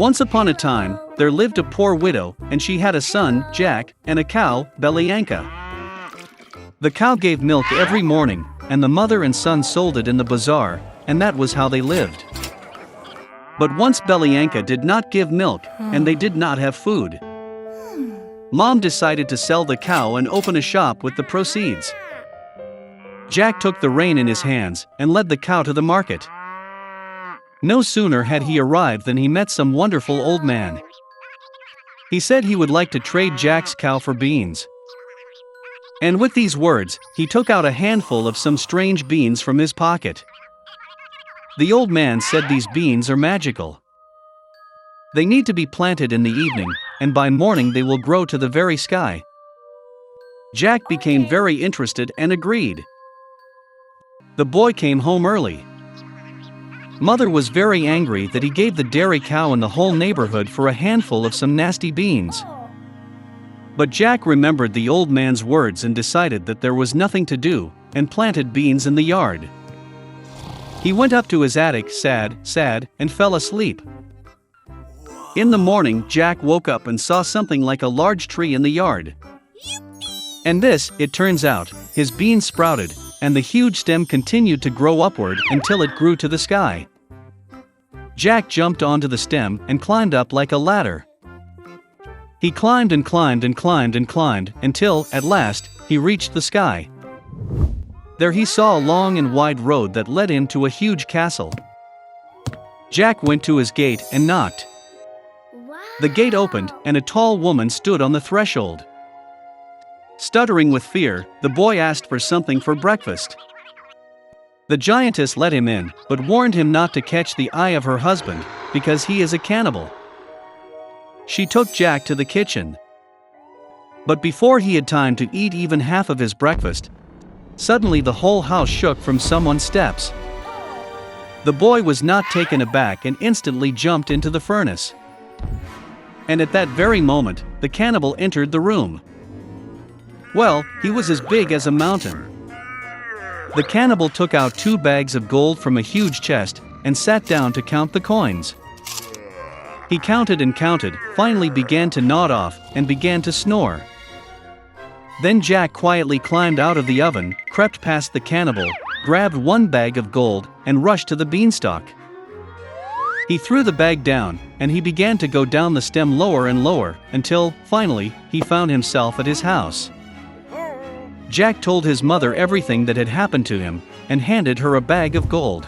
Once upon a time, there lived a poor widow, and she had a son, Jack, and a cow, Belyanka. The cow gave milk every morning, and the mother and son sold it in the bazaar, and that was how they lived. But once Belyanka did not give milk, and they did not have food. Mom decided to sell the cow and open a shop with the proceeds. Jack took the rein in his hands and led the cow to the market. No sooner had he arrived than he met some wonderful old man. He said he would like to trade Jack's cow for beans. And with these words, he took out a handful of some strange beans from his pocket. The old man said these beans are magical. They need to be planted in the evening, and by morning they will grow to the very sky. Jack became very interested and agreed. The boy came home early. Mother was very angry that he gave the dairy cow in the whole neighborhood for a handful of some nasty beans. But Jack remembered the old man's words and decided that there was nothing to do, and planted beans in the yard. He went up to his attic sad, and fell asleep. In the morning, Jack woke up and saw something like a large tree in the yard. And this, it turns out, his beans sprouted, and the huge stem continued to grow upward until it grew to the sky. Jack jumped onto the stem and climbed up like a ladder. He climbed and climbed and climbed and climbed until, at last, he reached the sky. There he saw a long and wide road that led him to a huge castle. Jack went to his gate and knocked. The gate opened, and a tall woman stood on the threshold. Stuttering with fear, the boy asked for something for breakfast. The giantess let him in, but warned him not to catch the eye of her husband, because he is a cannibal. She took Jack to the kitchen. But before he had time to eat even half of his breakfast, suddenly the whole house shook from someone's steps. The boy was not taken aback and instantly jumped into the furnace. And at that very moment, the cannibal entered the room. Well, he was as big as a mountain. The cannibal took out 2 bags of gold from a huge chest and sat down to count the coins. He counted and counted, finally began to nod off, and began to snore. Then Jack quietly climbed out of the oven, crept past the cannibal, grabbed 1 bag of gold, and rushed to the beanstalk. He threw the bag down, and he began to go down the stem lower and lower, until, finally, he found himself at his house. Jack told his mother everything that had happened to him, and handed her a bag of gold.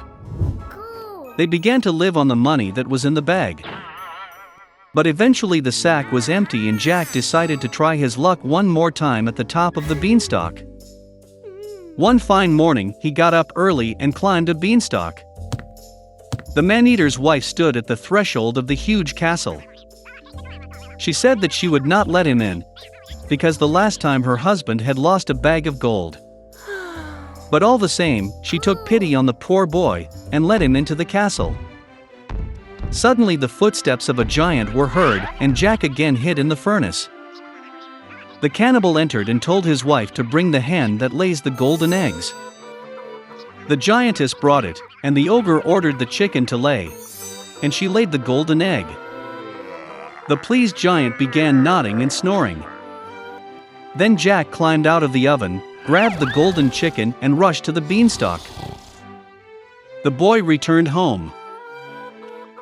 They began to live on the money that was in the bag. But eventually the sack was empty and Jack decided to try his luck one more time at the top of the beanstalk. One fine morning, he got up early and climbed a beanstalk. The man-eater's wife stood at the threshold of the huge castle. She said that she would not let him in, because the last time her husband had lost a bag of gold. But all the same, she took pity on the poor boy, and let him into the castle. Suddenly the footsteps of a giant were heard, and Jack again hid in the furnace. The cannibal entered and told his wife to bring the hen that lays the golden eggs. The giantess brought it, and the ogre ordered the chicken to lay, and she laid the golden egg. The pleased giant began nodding and snoring. Then Jack climbed out of the oven, grabbed the golden chicken, and rushed to the beanstalk. The boy returned home.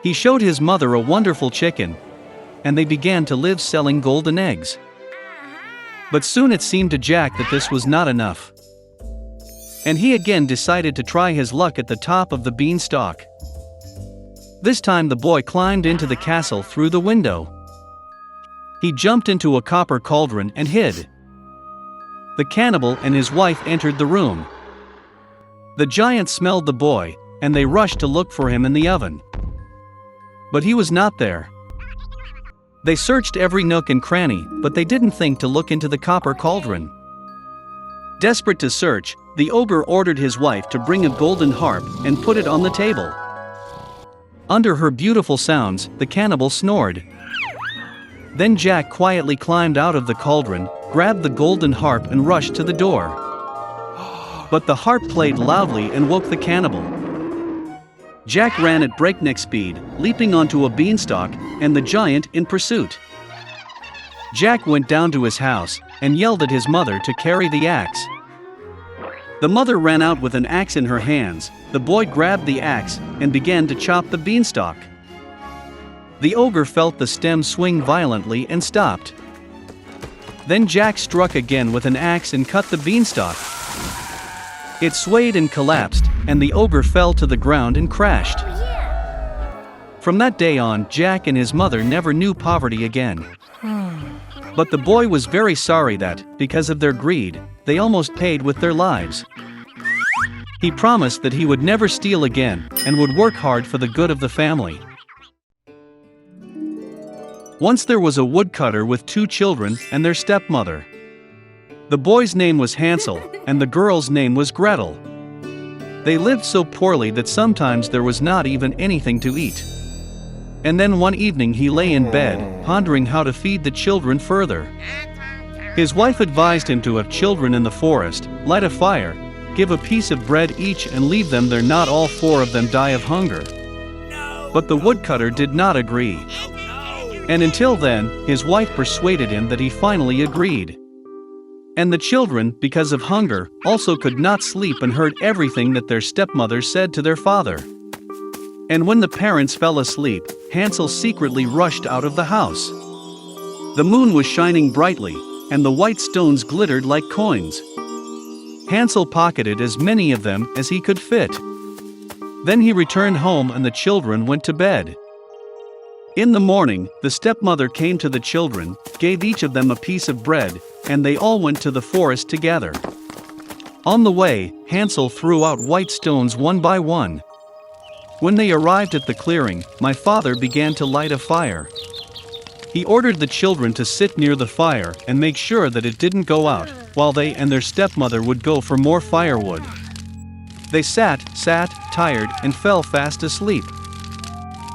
He showed his mother a wonderful chicken, and they began to live selling golden eggs. But soon it seemed to Jack that this was not enough. And he again decided to try his luck at the top of the beanstalk. This time the boy climbed into the castle through the window. He jumped into a copper cauldron and hid. The cannibal and his wife entered the room. The giant smelled the boy, and they rushed to look for him in the oven. But he was not there. They searched every nook and cranny, but they didn't think to look into the copper cauldron. Desperate to search, the ogre ordered his wife to bring a golden harp and put it on the table. Under her beautiful sounds, the cannibal snored. Then Jack quietly climbed out of the cauldron, grabbed the golden harp and rushed to the door. But the harp played loudly and woke the cannibal. Jack ran at breakneck speed, leaping onto a beanstalk, and the giant in pursuit. Jack went down to his house and yelled at his mother to carry the axe. The mother ran out with an axe in her hands. The boy grabbed the axe and began to chop the beanstalk. The ogre felt the stem swing violently and stopped. Then Jack struck again with an axe and cut the beanstalk. It swayed and collapsed, and the ogre fell to the ground and crashed. From that day on, Jack and his mother never knew poverty again. But the boy was very sorry that, because of their greed, they almost paid with their lives. He promised that he would never steal again, and would work hard for the good of the family. Once there was a woodcutter with 2 children and their stepmother. The boy's name was Hansel, and the girl's name was Gretel. They lived so poorly that sometimes there was not even anything to eat. And then one evening he lay in bed, pondering how to feed the children further. His wife advised him to have children in the forest, light a fire, give a piece of bread each and leave them there, not all 4 of them die of hunger. But the woodcutter did not agree. And until then, his wife persuaded him that he finally agreed. And the children, because of hunger, also could not sleep and heard everything that their stepmother said to their father. And when the parents fell asleep, Hansel secretly rushed out of the house. The moon was shining brightly, and the white stones glittered like coins. Hansel pocketed as many of them as he could fit. Then he returned home and the children went to bed. In the morning, the stepmother came to the children, gave each of them a piece of bread, and they all went to the forest together. On the way, Hansel threw out white stones one by one. When they arrived at the clearing, my father began to light a fire. He ordered the children to sit near the fire and make sure that it didn't go out, while they and their stepmother would go for more firewood. They sat, tired, and fell fast asleep.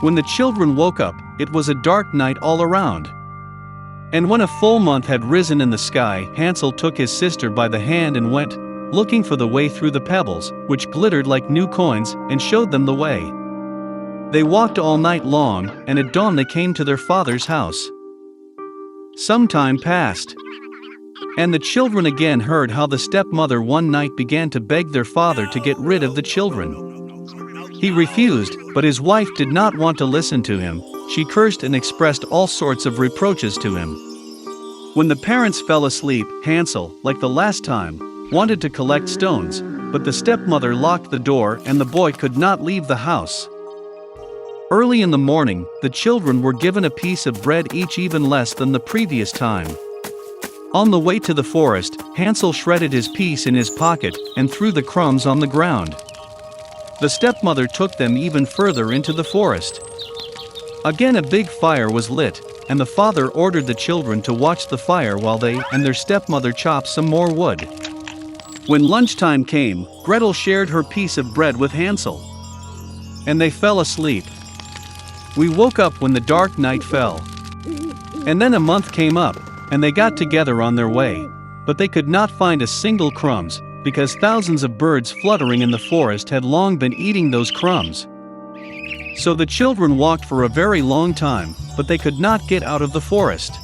When the children woke up, it was a dark night all around. And when a full month had risen in the sky, Hansel took his sister by the hand and went, looking for the way through the pebbles, which glittered like new coins, and showed them the way. They walked all night long, and at dawn they came to their father's house. Some time passed. And the children again heard how the stepmother one night began to beg their father to get rid of the children. He refused, but his wife did not want to listen to him. She cursed and expressed all sorts of reproaches to him. When the parents fell asleep, Hansel, like the last time, wanted to collect stones, but the stepmother locked the door and the boy could not leave the house. Early in the morning, the children were given a piece of bread each, even less than the previous time. On the way to the forest, Hansel shredded his piece in his pocket and threw the crumbs on the ground. The stepmother took them even further into the forest. Again a big fire was lit, and the father ordered the children to watch the fire while they and their stepmother chopped some more wood. When lunchtime came, Gretel shared her piece of bread with Hansel. And they fell asleep. We woke up when the dark night fell. And then a month came up, and they got together on their way, but they could not find a single crumbs, because thousands of birds fluttering in the forest had long been eating those crumbs. So the children walked for a very long time, but they could not get out of the forest.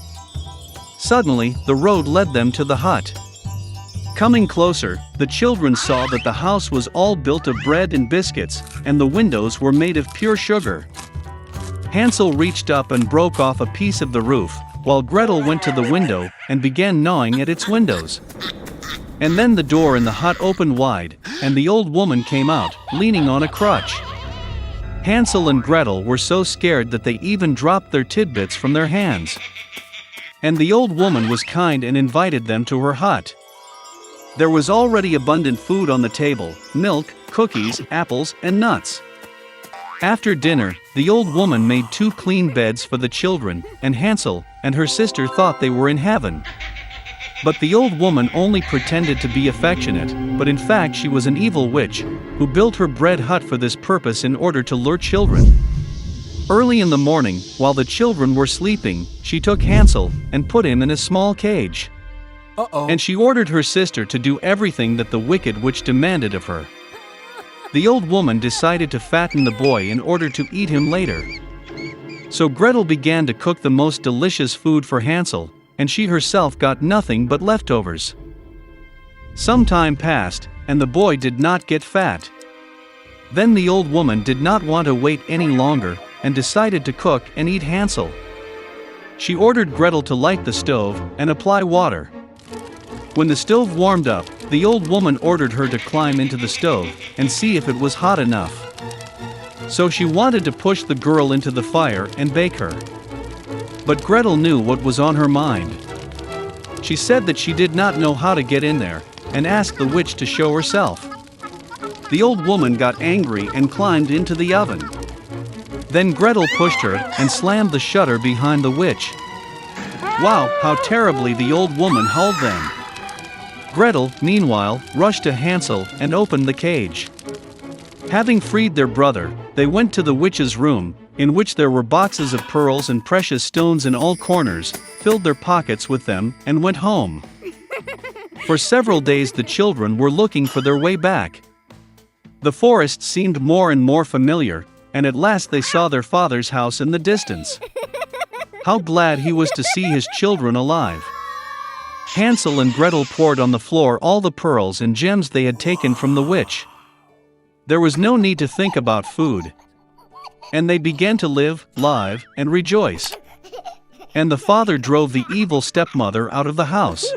Suddenly, the road led them to the hut. Coming closer, the children saw that the house was all built of bread and biscuits, and the windows were made of pure sugar. Hansel reached up and broke off a piece of the roof, while Gretel went to the window and began gnawing at its windows. And then the door in the hut opened wide, and the old woman came out, leaning on a crutch. Hansel and Gretel were so scared that they even dropped their tidbits from their hands. And the old woman was kind and invited them to her hut. There was already abundant food on the table: milk, cookies, apples, and nuts. After dinner, the old woman made 2 clean beds for the children, and Hansel and her sister thought they were in heaven. But the old woman only pretended to be affectionate, but in fact she was an evil witch, who built her bread hut for this purpose in order to lure children. Early in the morning, while the children were sleeping, she took Hansel and put him in a small cage. And she ordered her sister to do everything that the wicked witch demanded of her. The old woman decided to fatten the boy in order to eat him later. So Gretel began to cook the most delicious food for Hansel, and she herself got nothing but leftovers. Some time passed, and the boy did not get fat. Then the old woman did not want to wait any longer, and decided to cook and eat Hansel. She ordered Gretel to light the stove and apply water. When the stove warmed up, the old woman ordered her to climb into the stove and see if it was hot enough. So she wanted to push the girl into the fire and bake her. But Gretel knew what was on her mind. She said that she did not know how to get in there, and asked the witch to show herself. The old woman got angry and climbed into the oven. Then Gretel pushed her and slammed the shutter behind the witch. Wow, how terribly the old woman howled then. Gretel, meanwhile, rushed to Hansel and opened the cage. Having freed their brother, they went to the witch's room, in which there were boxes of pearls and precious stones in all corners, filled their pockets with them, and went home. For several days the children were looking for their way back. The forest seemed more and more familiar, and at last they saw their father's house in the distance. How glad he was to see his children alive. Hansel and Gretel poured on the floor all the pearls and gems they had taken from the witch. There was no need to think about food. And they began to live, and rejoice. And the father drove the evil stepmother out of the house.